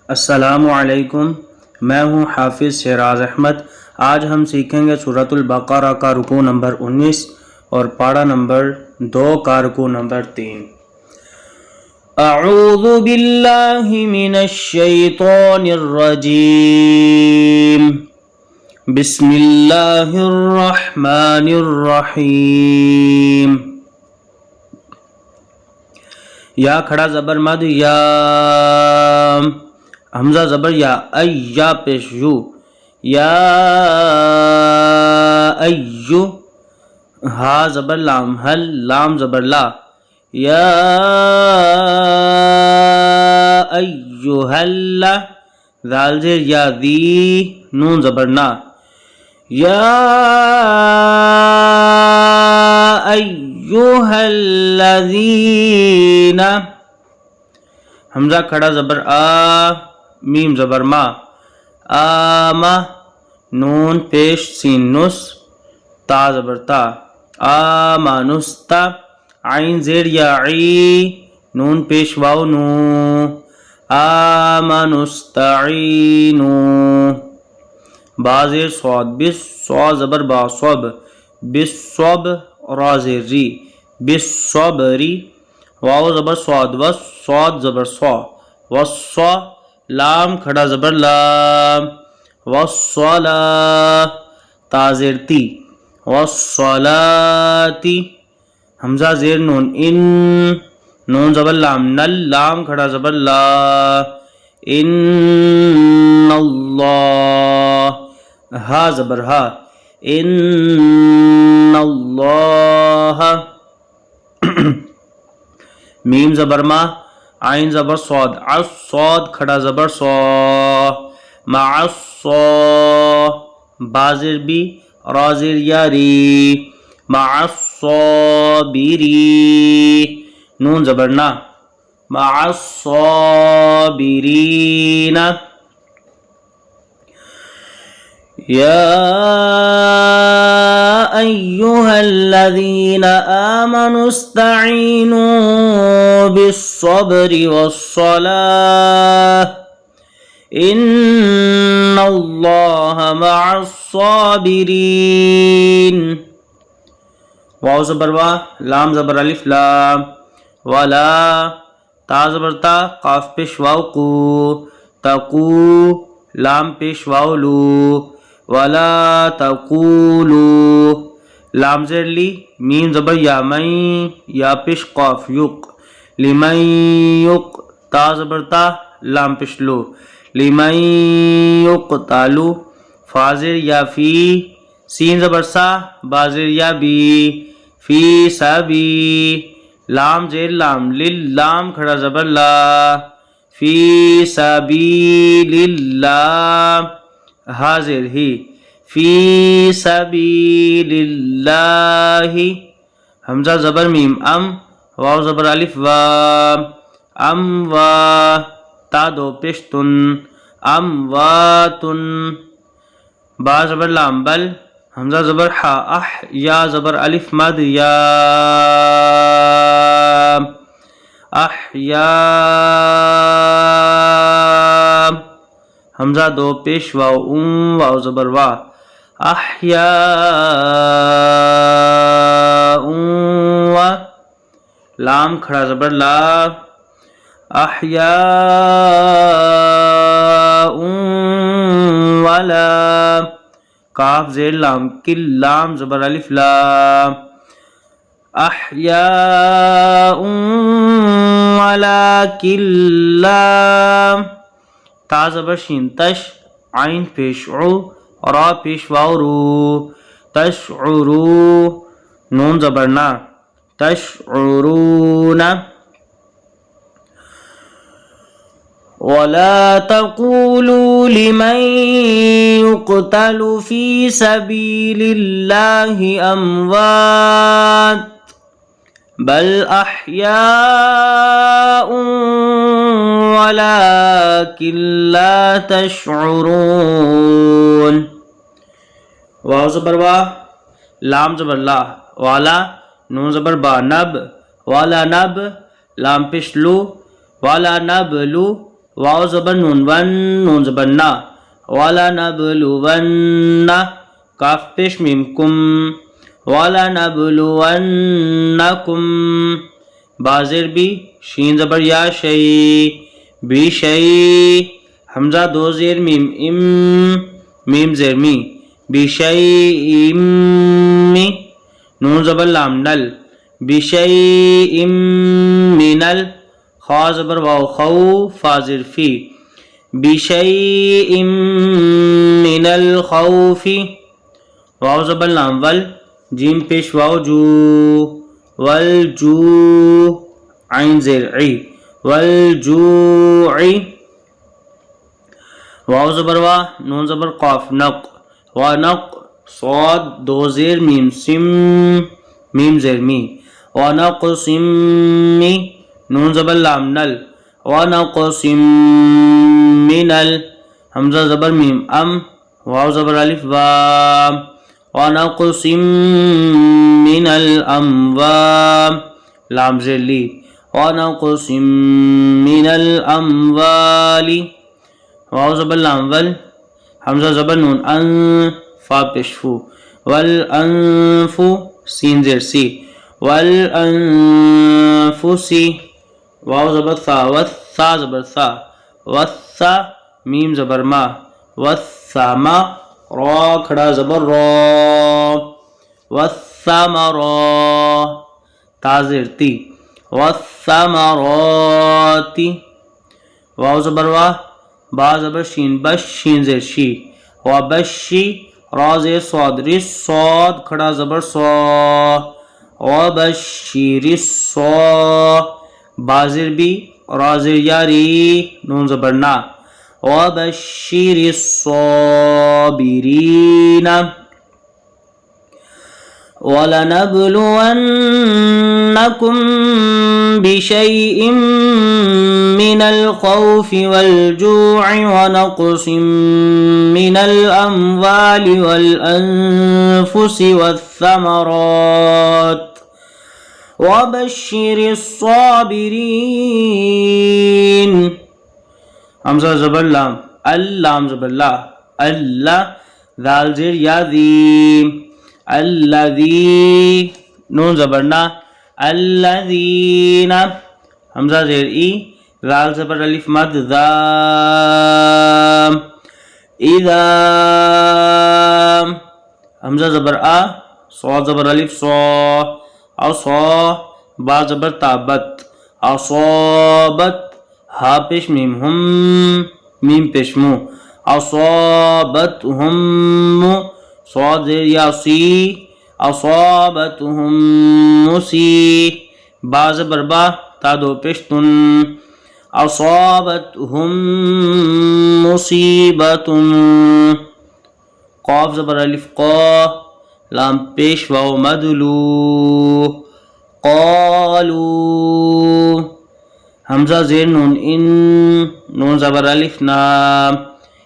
अस्सलामु अलैकुम। मैं हूँ हाफिज़ शहराज अहमद। आज हम सीखेंगे सूरतुल बक़रा का रुकू नंबर 19 और पारा नंबर 2 का रुकू नंबर 3। अऊज़ु बिल्लाहि मिनश शैतानिर रजीम। बिस्मिल्लाहिर रहमानिर रहीम। या खड़ा ज़बर मद या, हमजा ज़बर या, अय्या पेश यू, या अय्यु, हा ज़बर लाम हल, लाम ज़बर ला, या अय्युहल्ला, दाल ज़ेर या दी, नून ज़बर ना, या अय्युहल्लज़ीना, हमजा खड़ा ज़बर आ, मीम ज़बर मा, आमा, नून पेश सीन नुस, ता ज़बर ता, आमानुस्ता, आइन ज़ेर या ई, नून पेश वाव नू, आमानुस्ताईनू, बा ज़ेर स्वाद बिस, स्वा ज़बर बा स्वब, बिस्वब, रा ज़ेर री, बिस्वबरी, वाव ज़बर स्वाद वस, स्वाद ज़बर स्वा, वस्वा, लाम खड़ा ज़बर लाम, वस्सला, ता ज़ेर ती, वस्सलाती, हमजा ज़ेर नून इन, नून ज़बर लाम नल, लाम खड़ा ज़बर ला, इन्नल्लाह, हा ज़बर हा, इन्नल्लाह, मीम ज़बर मा, आइन ज़बर स्वाद, अस स्वाद खड़ा ज़बर स्वा, मअस्सा, बाज़िर बी, राज़िर यारी, मअस्साबिरी, नून ज़बर ना, मअस्साबिरीना, या अय्युहल्लज़ीना आमनुस्तईनू बिस्सब्रि वस्सलाह इन्नल्लाह मअस्साबिरीन। वाव ज़बर वा, लाम ज़बर अलिफ लाम, वाला, ता ज़बर ता, काफ पेश वाव कू, तकू, लाम पेश वाव लू, वाला तकूलू, लाम ज़ेर ली, मीम ज़बर या मई, या पेश काफ युक, लिमन युक, ता ज़बर ता, लाम पेश लो, लिमन युक तालू, फाज़िर या फी, सीन ज़बर सा, बाज़िर या बी, फी साबी, लाम ज़ेर लाम लिल, लाम खड़ा ज़बर ला, फी सबीलिल्लाह, हाज़िर ही, फी सबीलिल्लाहि, हमजा ज़बर मीम अम, वाव ज़बर अलिफ वाम, अम वा, ता दो पेश्तुन, अम वातुन, बा ज़बर लाम बल, हमजा ज़बर हा अह, या ज़बर अलिफ मद या, अहया, हमजा दो पेश वाव वाव ज़बर वा, अहया वा, लाम खड़ा ज़बर ला, अहया वाला, काफ ज़ेर लाम किल, लाम ज़बर अलिफ लाम, अहया वाला किल्लाम, ता ज़बर शीन तश, आइन पेश उ, रा पेश वाव रू, तशउरू, नून ज़बर ना, तशउरूना, वला तक़ूलू लिमन युक़तलु फ़ी सबीलिल्लाहि अमवात बल अहयाउन वलाकिन ला तशउरून। वाव ज़बर वा, लाम ज़बर ला, वाला, नून ज़बर बा, नब, वाला नब, लाम पेश लू, वाला नब लू, वाव ज़बर नून वन, नून ज़बर ना, वाला नबलुवन्ना, काफ पेश मीम कुम, वाला नबलुवन्नकुम, बाज़िर बी, शीन ज़बर या, शई, बी शई, हमजा दो ज़ेर मीम इम, मीम ज़ेर मी, बी शई इम्मी, नून ज़बर लाम नल, बी शई इम मिनल, खा ज़बर वाव खौ, फाज़िर फी, बी शई इम मिनल खौफी, वाव ज़बर लाम वल, जीम पेश वाव जू, वल जू, आइन ज़ेर ई, वल जूई, वाव ज़बर वा, नून ज़बर क़ाफ नक, व नक, स्वाद दो ज़ेर मीम सिम, मीम ज़ेर मी, व नक सिम्मी, नून ज़बर लाम नल, व नक सिम्मिनल, हमज़ा ज़बर मीम अम, वाव ज़बर अलिफ वाम, व नक सिम्मिनल अमवाम, लाम ज़ेर ली, व नक सिम्मिनल अमवाली, वाव ज़बर लाम वल, हमज़ा ज़बर नून अन, फा पेश फू, वल अनफु, सीन ज़ेर सी, वल अनफुसी, वाव ज़बर सा, वस्सा ज़बर सा, वस्सा, मीम ज़बर मा, वस्सामा, रा खड़ा ज़बर रा, वस्सामरा, ता ज़ेर ती, वस्सामराती, वाव ज़बर वा, बा ज़बर शीन बश, शीन ज़ेर शी, व बशी, रा ज़ेर स्वाद रिस, स्वाद खड़ा ज़बर सौ, व बशीरिस्सौ, बाज़िर बी, रा ज़ेर यारी, नून ज़बर ना, व बशीरिस्सौबिरीना, वलनबलुवन्नकुम बिशैइन मिनल खौफि वल जू'i व नक़सिम मिनल अम्वालि वल अनफुसि वस्समरात वबश्शिरिस साबिरीन। हमज़ा ज़बर लाम, अल्लाम ज़बर ला, अल्लाह, दाल ज़ेर या ज़ीम, अल्लज़ी, नून ज़बर ना, अल्लज़ीना, हमज़ा ज़ेर ई, दाल ज़बर अलिफ मद, ज़ाम, इज़ाम, हमज़ा ज़बर आ, सौ ज़बर अलिफ सौ, असौ, बा ज़बर ताबत, असौबत, हा पेश मीम हम, मीम पेश मु, असौबत हम, सौद यासी, असौबत हम मुसी, बा ज़बर बा, ता दो पेश तुन, असौबत हम मुसीबतुन, क़ाफ ज़बर अलिफ क़ा, लाम पेश वाव मदलू, क़ालू, हमज़ा ज़ेर नून इन, नून ज़बर अलिफ नाम,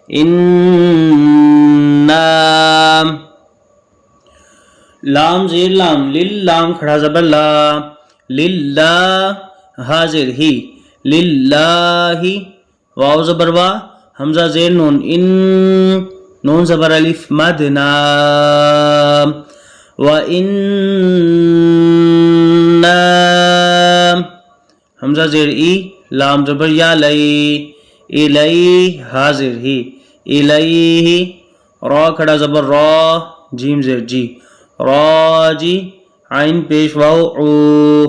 इन्नाम, लाम ज़ेर लाम, लिल्लाम खड़ा ज़बर ला, लिल्ला, हाज़िर ही, लिल्लाही, वाव ज़बर वा, हमज़ा ज़ेर नून इन, नून ज़बर अलिफ मद नाम, व इन्नाम, हमज़ा ज़ेर ई, लाम ज़बर या लई, इलई, हाज़िर ही, इलैही, रा खड़ा ज़बर रा, जीम ज़ेर जी, राजी, आइन पेश वाव ऊ,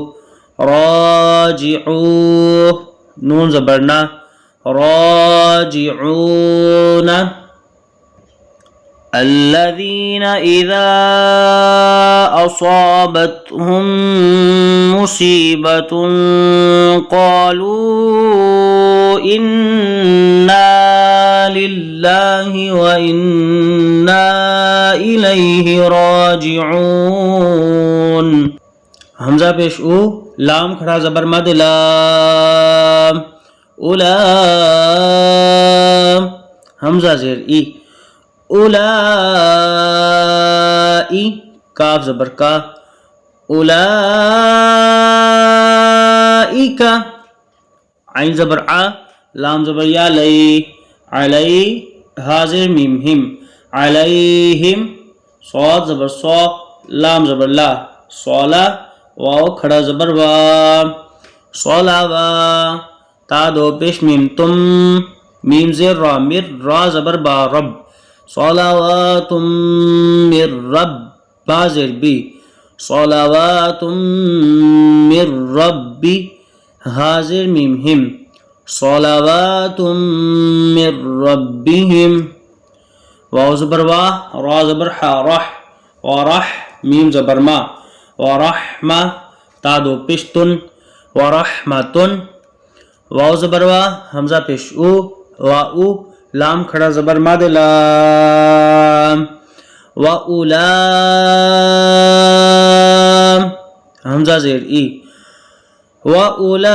राजिऊ, नून ज़बर ना, राजिऊना, अल्लज़ीना इज़ा असाबतहुम मुसीबतुन क़ालू इन्ना लिल्लाहि व इन्ना इलैहि राजिऊन। हमज़ा पेश उ, लाम खड़ा ज़बर मद लाम, उलाम, हमज़ा ज़ेर ई, उलाई, काफ ज़बर का, उलाइका, आइन ज़बर आ, लाम ज़बर या लई, अलई हाजिर मीम हिम, अलैहिम। सौद ज़बर सौ, लाम ज़बर ला, सौला वाव खड़ा ज़बर वा, सौलावा। ता दो पेश मीम तुम, मीम ज़ेर रा, मिर रा ज़बर बा, रब, सौलावातुम मिर रब, बा ज़ेर बी, सौलावातुम मिर रब्बी, हाजिर मीम हिम, सौलावातुम मिर रब्बिहिम। वाव ज़बर वा, रा ज़बर हा, रह, वरह मीम ज़बर मा, वरहमा। ता दो पेश तुन, वरहमतुन। वाव ज़बर वा, हमजा पेश उ, वा उ, लाम खड़ा ज़बर माद लाम, व उलाम, हमजा ज़ेर ई, व उलाई,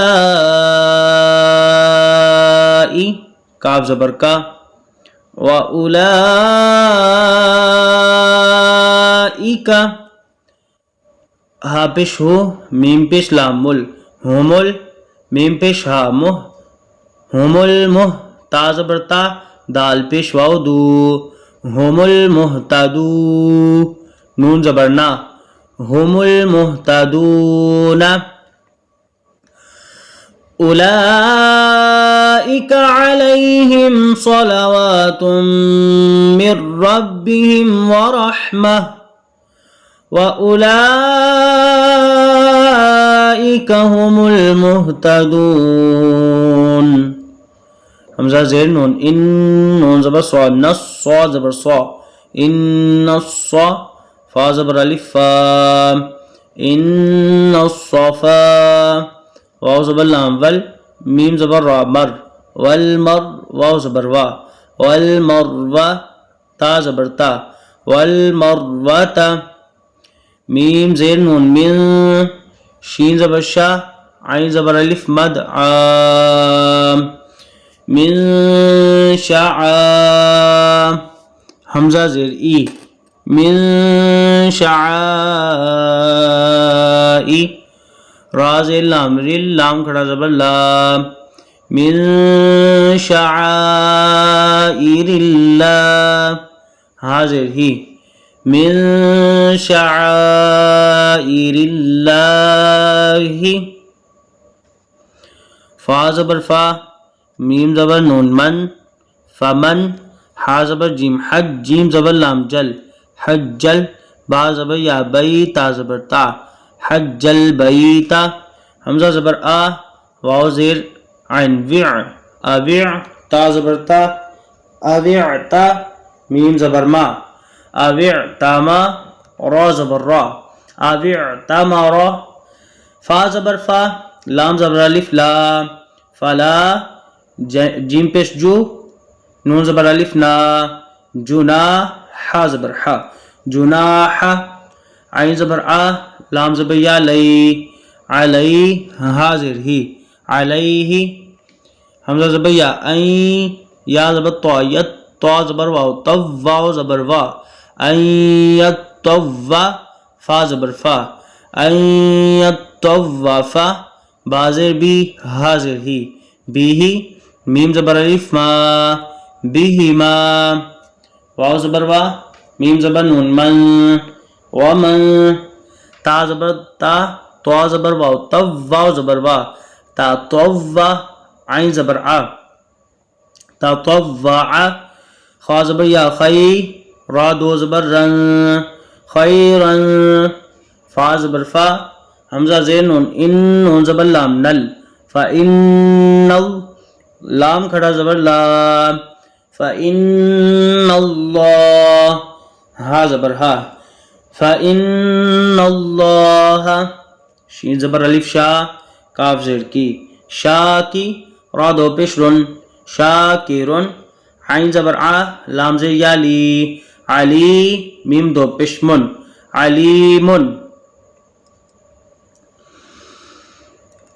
काफ ज़बर का, व उलाइका। हा पेश हो, मीम पेश लाम मुल, हुमुल, मीम पेश हा मुह, हुमुल मुह। ता ज़बर ता, दाल पेश वाव दू, हुमुल मुहतदू, नून ज़बर ना, हुमुल मुहतदूना। उलाइका अलैहिम सलवातुम मिर रब्बिहिम व रहमह, व उलाइका हुमुल मुहतदून। हमजा ज़ेर नून, इन, नून ज़बर सौ, नस, सौ ज़बर सौ, इन्नस्सौ। फा ज़बर अलिफ फा, इन्नस्सौफा। वाव ज़बर लाम वल, मीम ज़बर रा, मर, वल मर, वाव ज़बर वा, वल मरवा। ता ज़बर ता, वल मरवता। मीम ज़ेर नून, मिन, शीन ज़बर शा, आइन ज़बर अलिफ मद, आम, मिन शाआ। हमजा ज़ेर ई, मिन शाआई। रा ज़ेर लाम, रिल, लाम खड़ा ज़बर लाम, मिन शाआइरिल्लाह, हा ज़ेर ही, मिन शाआइरिल्लाहि। फा ज़बर फा, मीम ज़बर नून मन, फमन। हा ज़बर जीम हज, जीम ज़बर लाम जल, हज्जल। बा ज़बर या बई, ता ज़बर ता, हज्जल बैता। हमजा ज़बर आ, वाव ज़ेर आइन विअ, अविअ। ता ज़बर ता, अविअता। मीम ज़बर मा, अविअतामा। रा ज़बर रा, अविअतमरा। फा ज़बर फा, लाम ज़बर अलिफ ला, फला। जीम पेश जू, नून ज़बर अलिफ ना, जुना। हा ज़बर हा, जुनाहा। आइन ज़बर आ, लाम ज़बर या लई, अलई, हाजिर ही, अलैहि। हमजा ज़बर या ऐ, या ज़बर तो, यत, तो ज़बर वाव, तव, वाव ज़बर वा, अय्यतव्वा। फा ज़बर फा, अय्यतव्वफा। बाज़ेर बी, हाजिर ही, बीही। मीम ज़बर अलिफ मा, बिहिमा। वाव ज़बर वा, मीम ज़बर नून मन, वमन। ता ज़बर ता, तो ज़बर वाव, तव, वाव ज़बर वा, ता तव्वा। आइन ज़बर आ, ता तव्वा। खा ज़बर या खई, रा दो ज़बर रन, खैरन। फा ज़बर फा, हमजा ज़ेर नून, इन, नून ज़बर लाम नल, फ़इन्नल, लाम खड़ा ज़बर लाम, फ़इन्नल्लाह। हा ज़बर हा, फ़इन्नल्लाह। शीन ज़बर अलिफ शा, काफ ज़ेर की, शाकी। रा दो पेश रुन, शाकिरुन। आइन ज़बर आ, लाम ज़ेर याली, अली। मीम दो पेश मुन, अलीमुन।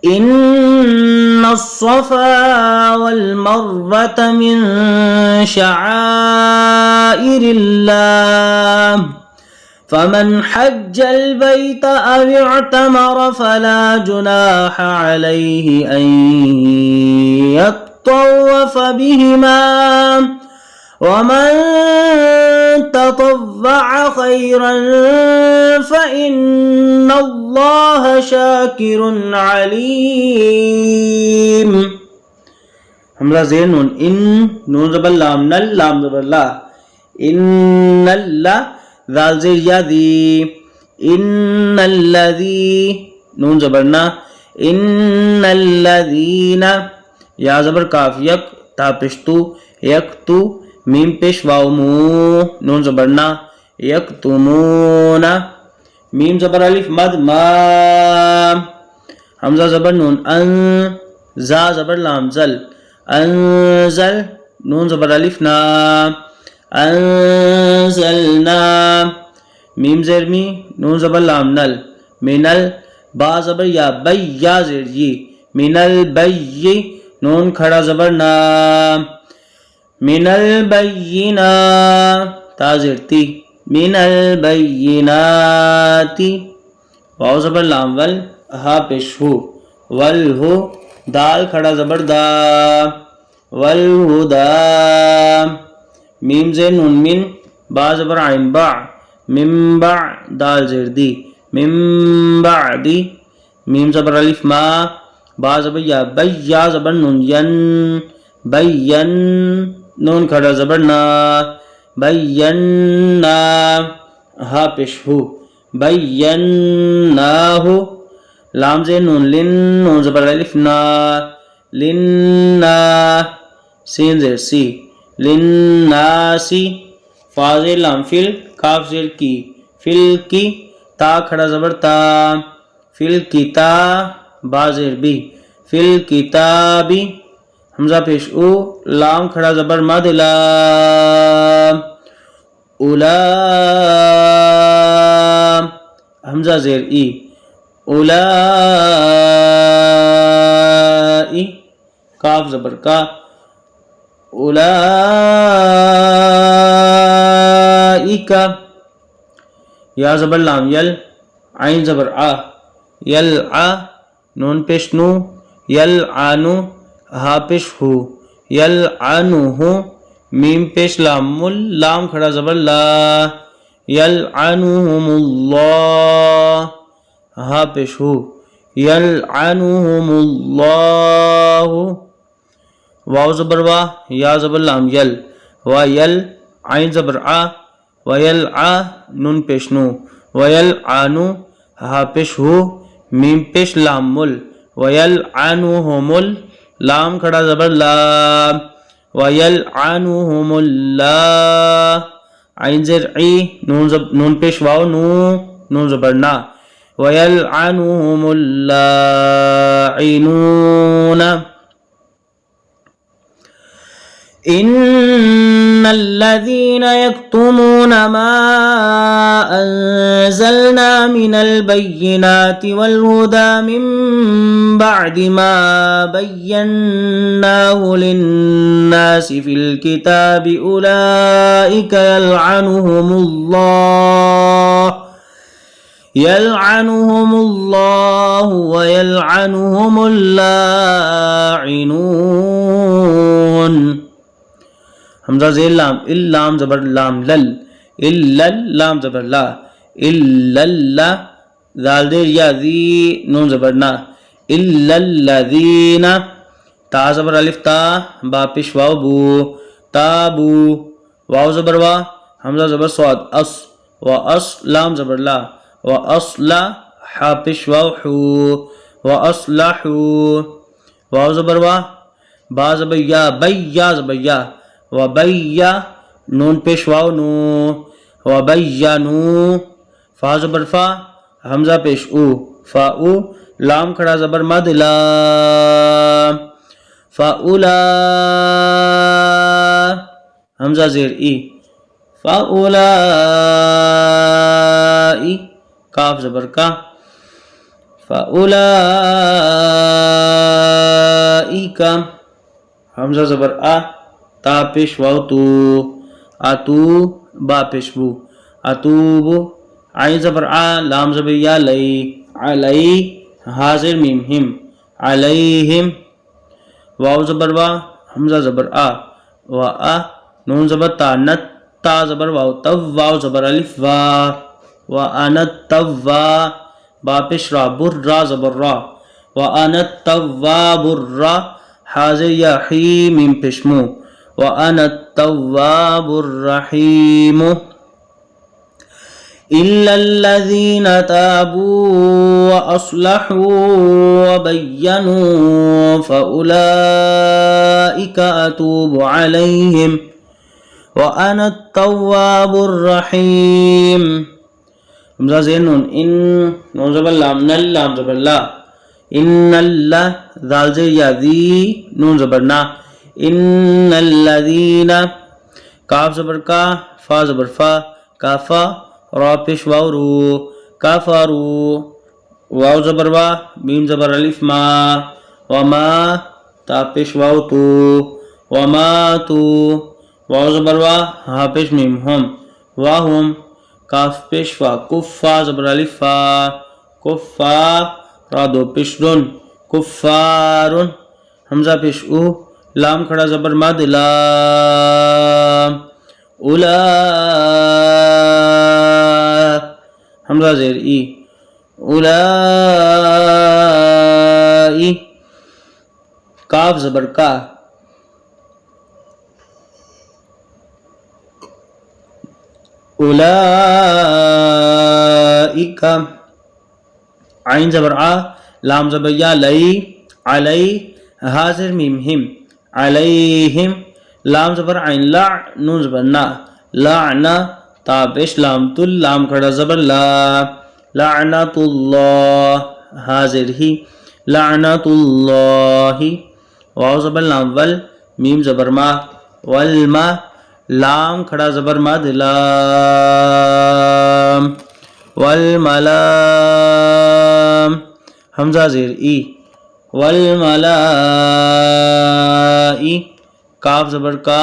इन्नस्सफ़ा वल मर्वत मिन शआइरिल्लाह, फमन हज्जल बैत अव इअतमर फला जुनाह अलैहि अन طوف بهما ومن تطوع خيرا فإن الله شاكر عليم. हमजा ज़ेर नून इन नून ज़बर लाम नल लाम ज़बर ला इन्नल्ला ज़ाल ज़ेर या दी इन्नल्लज़ी नून ज़बर ना इन्नल्लज़ीना या ज़बर काफ यक ता पेशतु यक्तु मीम पेश वाव मू नून ज़बर ना यक्तुमूना मीम ज़बर अलिफ मद मा हमजा ज़बर नून अन जा ज़बर लाम ज़ल अंज़ल नून ज़बर अलिफ ना अंज़लना मीम ज़ेर मी नून ज़बर लाम नल मिनल बा ज़बर या बै या ज़ेर ये मिनल बैयी नून खड़ा ज़बर ना मिनल बैयिना ता ज़ेर ती मिनल बैयिनाती वाव ज़बर लाम वल हा पेश हु वल हु दाल खड़ा ज़बर दा वल हुदा मीम ज़ेर नून मिन बा ज़बर आइन बा मिम बा दाल ज़ेर दी मिम बादी मीम ज़बर अलिफ मा बा ज़बर या बै या ज़बर नून यन बैयन नून खड़ा ज़बर ना बैयन्ना हा पेश हु बैयन्नाहु लाम ज़ेर नून लिन नून ज़बर अलिफ ना लिन्ना सीन ज़ेर सी लिन्नासी फा ज़ेर लाम फिल काफ ज़ेर की फिल की ता खड़ा ज़बर ता फिल किता बा ज़ेर बी फिल किताबी हमजा पेश उ लाम खड़ा ज़बर मद लाम उलाम हमजा ज़ेर ई उलाई काफ ज़बर का उलाइका या ज़बर लाम यल आइन ज़बर आ यल आ नून पेश नू यल आनु हा पेश हु यल आनु हु मीम पेश लाम मुल लाम खड़ा ज़बर ला यल आनुहुमुल्लाह हा पेश हु यल आनुहुमुल्लाहु वाव ज़बर वा या ज़बर लाम यल व यल आइन ज़बर आ वयल आ नून पेश नू वयल आनु हा पेश हु मीम पेश लाम मुल वयल आनुहुमुल लाम खड़ा ज़बर ला वयल आनुहुमुल्ला आइन ज़ेर ई नून पेश वाव नू नून ज़बर ना वयल आनुहुमुल्लाइनूना इन्नल्लज़ीना यक्तुमूना मा अंज़लना मिनल बय्यिनाति वल हुदा मिन बअदि मा बय्यन्नाहु लिन्नासि फिल किताबि उलाइका यलअनुहुमुल्लाहु व यलअनुहुमुल लाइनून हमजा ज़ेर लाम इल्लाम ज़बर लाम लल इल्लल लाम ज़बर ला इल्लल्ला ज़ाल ज़ेर या ज़ी नून ज़बर ना इल्लल्लज़ीना ता ज़बर अलिफ ता बा पेश वाव बू ताबू वाव ज़बर वा हमजा ज़बर स्वाद अस व अस लाम ज़बर ला व असला हा पेश वाव हू व असलहू वाव ज़बर वा बा ज़बर या बै या ज़बर या व बैया नून पेश वाव नू व बैया नू फा ज़बर फा हमजा पेश उ फा उ लाम खड़ा ज़बर मद ला फ़ाउला हमजा ज़ेर ई फ़ाउलाई काफ ज़बर का फ़ाउलाइका हमजा ज़बर आ ता पेश वाव तू आतू बा पेश बू आतूबू आइन ज़बर आ लाम ज़बर या लई अलई हाज़िर मीम हिम अलैहिम वाव ज़बर वा हमजा ज़बर आ व आ नून ज़बर ता नत ता ज़बर वाव तव वाव ज़बर अलिफ वा व अनत तव्वा बा पेश रा बुर्रा ज़बर रा व अनत तव्वाबुर्रा हाज़े या ही मीम पेश मु व अनत तव्वाबुर्रहीम इल्लल्लज़ीन ताबू व अस्लहू व बय्यनू फ़उलाइका अतूबु अलैहिम व अना तव्वाबुर्रहीम हमज़ा ज़ेर नून इन नून ज़बर लाम नल लाम ज़बर ला इन्नल्ला ज़ाल ज़ेर या ज़ी नून ज़बर ना इन्नल्लज़ीना काफ ज़बर का फा ज़बर फा काफा रा पेश वाव रू काफारू वाव ज़बर वा मीम ज़बर अलिफ मा वमा ता पेश वाव तू वमा तू वाव ज़बर वा हा पेश मीम हम वाहुम काफ पेश वा कुफ़ा ज़बर अलिफ फा कुफ़ा रा दो पेश रुन कुफ़ारुन हमज़ा पेश उ लाम खड़ा ज़बर मद लाम उला हमज़ा ज़ेर ई उलाई काफ ज़बर का उलाइका आइन ज़बर आ लाम ज़बर या लई अलई हाज़िर मीम हिम अलैहिम लाम ज़बर आइन ला नून ज़बर ना लाना ता पेश लाम तुल लाम खड़ा ज़बर ला लानतुल्लाह हाज़िर ही लानतुल्लाहि वाव ज़बर लाम वल मीम ज़बर मा वल मा लाम खड़ा ज़बर मद लाम वल मलाम हमज़ा ज़ेर ई वल मलाई काफ ज़बर का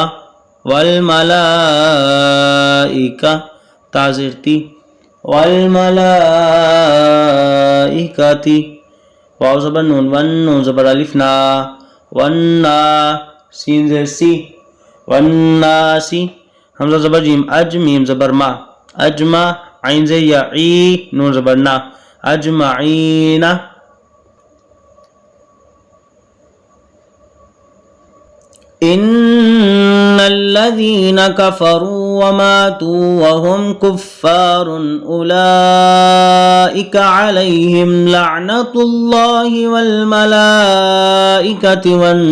वल मलाइका ता ज़ेर ती वल मलाइकाती वाव ज़बर नून वन नून ज़बर अलिफ ना वन्ना सीन ज़ेर सी वन्नासी हमज़ा ज़बर जीम अज मीम ज़बर मा अजमा आइन ज़े या ई नून ज़बर ना अजमाईना इन्नल्लज़ीन कफ़रू व मातू व हुम कुफ़्फ़ारुन उलाइका अलैहिम लअनतुल्लाहि वल मलाइकति वन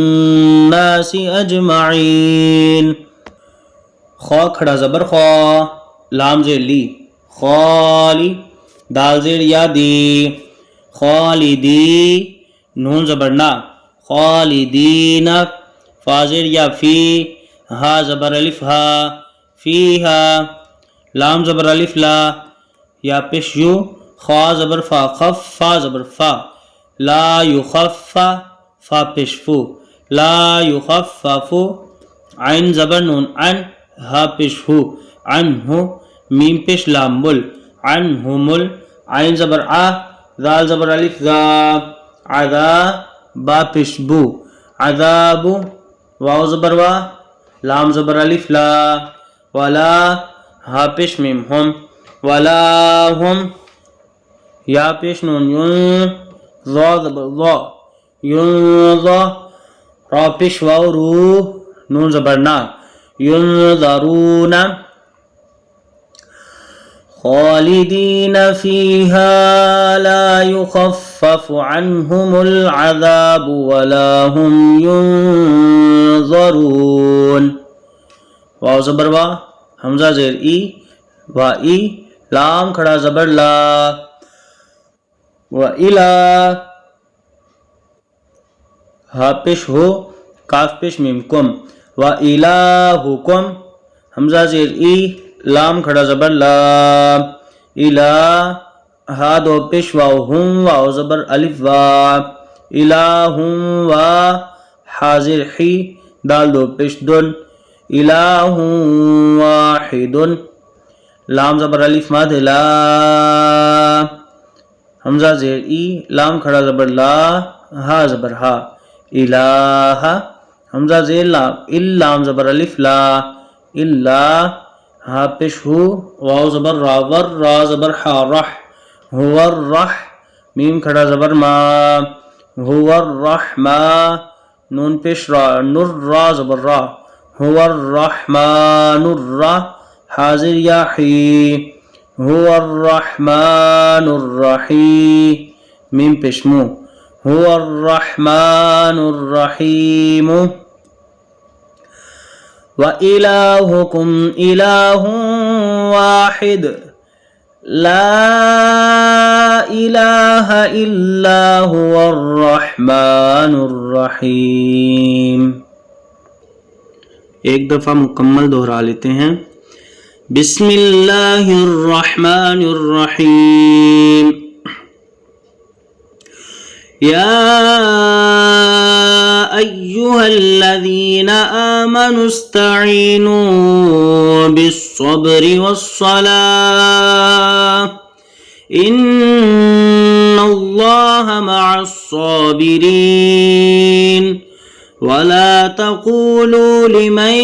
नासि अजमईन खा खड़ा ज़बर खा लाम ज़ेर ली खाली दाल ज़ेर या दी खालिदी नून ज़बर ना खालिदीना फाज़िर या फी हा ज़बर अलिफ हा फीहा लाम ज़बर अलिफ ला या पेश यू खा ज़बर फा खफ फा ज़बर फा ला युखफ़ा फा पेश फू ला युखफ़फ़ु आइन ज़बर नून अन हा पेश हु अनहु मीम पेश लाम मुल अनहुमुल आइन ज़बर आ ज़ाल ज़बर अलिफ ज़ा अज़ा बा पेश बू अज़ाबु वाव ज़बर वा लाम ज़बर अलिफ ला वला हा पेश मीम हम वला हम या पेश नून युन ज़ा ज़बर ज़ा युन ज़ा रा पेश वाव रू नून ज़बर ना युन ज़रूना खालिदीन फ़ीहा ला युख़फ़फ़ु अन्हुमुल अज़ाबु वला हुम युनज़रून वाव ज़बर वा हमज़ा ज़ेर ई वा ई लाम खड़ा ज़बर ला व इला हा पेश हो काफ पेश मीम कुम व इलाहुकुम हमज़ा ज़ेर ई लाम खड़ा ज़बर ला इला हा दो पेश वाव हुम वाव ज़बर अलिफ वा इलाहुम वा हाज़िर ही दाल दो पेश दुन इलाहुम वाहिदुन लाम ज़बर अलिफ मद ला हमज़ा ज़ेर ई लाम खड़ा ज़बर ला हा ज़बर हा इलाहा हमजा ज़ेर लाम, इल्लाम ज़बर अलिफ ला, इल्ला, हा पेश हु, वाव ज़बर रा, वर रा ज़बर हा, रह, हुवर रह, मीम खड़ा ज़बर मा, हुवर रहमा, नून पेश रा, नुर रा ज़बर रा, हुवर रहमानुर रा, हाजिर या ही, हुवर रहमानुर रही, मीम पेश मु, हुवर रहमानुर रहीम। व इलाहुकुम इलाहुन वाहिद ला इलाहा इल्ला हुवर रहमानुर रहीम। एक दफ़ा मुकम्मल दोहरा लेते हैं। बिस्मिल्लाहिर्रहमानिर्रहीम। या अय्युहल्लज़ीना आमनुस्तईनू बिस्सब्रि वस्सलाह इन्नल्लाहा मअस्साबिरीन। वला तक़ूलू लिमन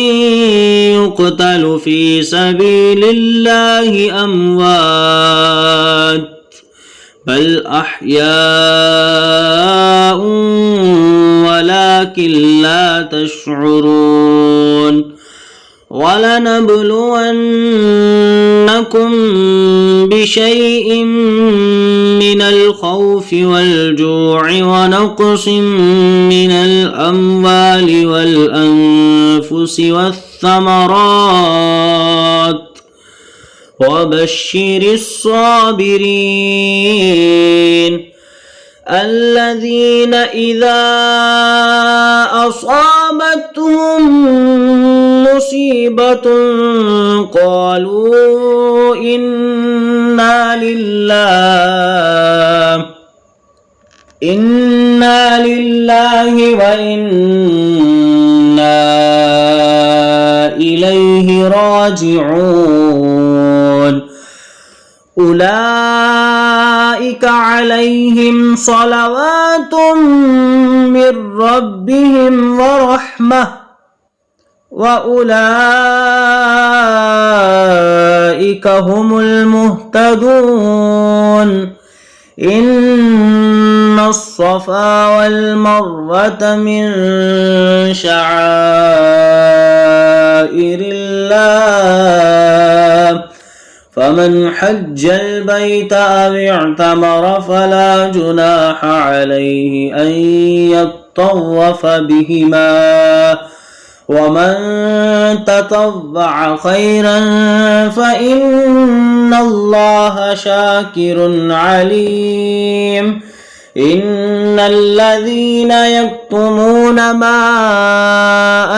युक़तलु फ़ी सबीलिल्लाहि अमवात बल अहयाउन वलाकिन ला तशउरून। वलनबलुवन्नकुम बिशैइन मिनल खौफि वल जू'i व नक़्सिम मिनल अम्वालि वल अन्फुसि वस्समरात वबश्शिरिस साबिरीन الذين إذا أصابتهم مصيبة قالوا إنا لله وإنا إليه راجعون أولئك عليهم صلوات من ربهم ورحمة وأولئك هم المهتدون إن الصفا والمروة من شعائر الله فمن حج البيت أو اعتمر فلا جناح عليه أن يطوف بهما ومن تطوع خيرا فإن الله شاكر عليم إن الذين يكتمون ما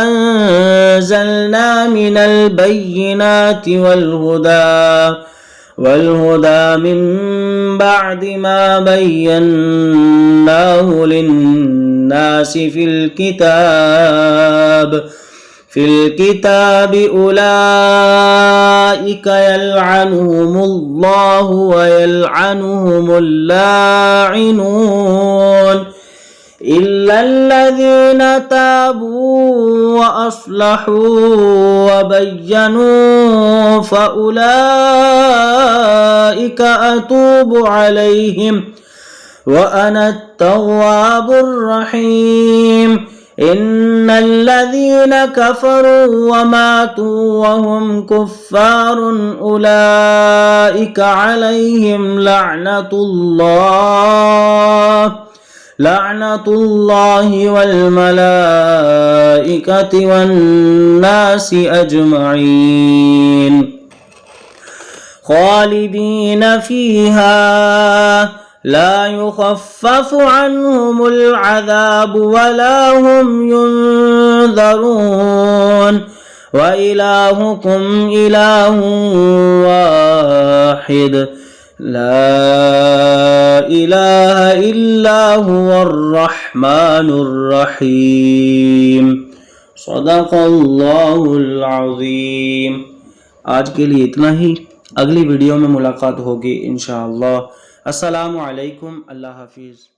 أنزلنا من البينات والهدى من بعد ما بيناه للناس في الكتاب أولئك يلعنهم الله ويلعنهم اللاعنون إلا الذين تابوا وأصلحوا وبينوا فأولئك أتوب عليهم وأنا التواب الرحيم إن الذين كفروا وماتوا وهم كفار أولئك عليهم لعنة الله والملائكة والناس أجمعين خالدين فيها لا يخفف عنهم العذاب ولا هم ينذرون وإلهكم إله واحد لا إله إلا هو الرحمن الرحيم صدق الله العظीम। आज के लिए इतना ही, अगली वीडियो में मुलाकात होगी इंशाअल्लाह। अस्सलामु अलैकुम, अल्लाह हाफिज़।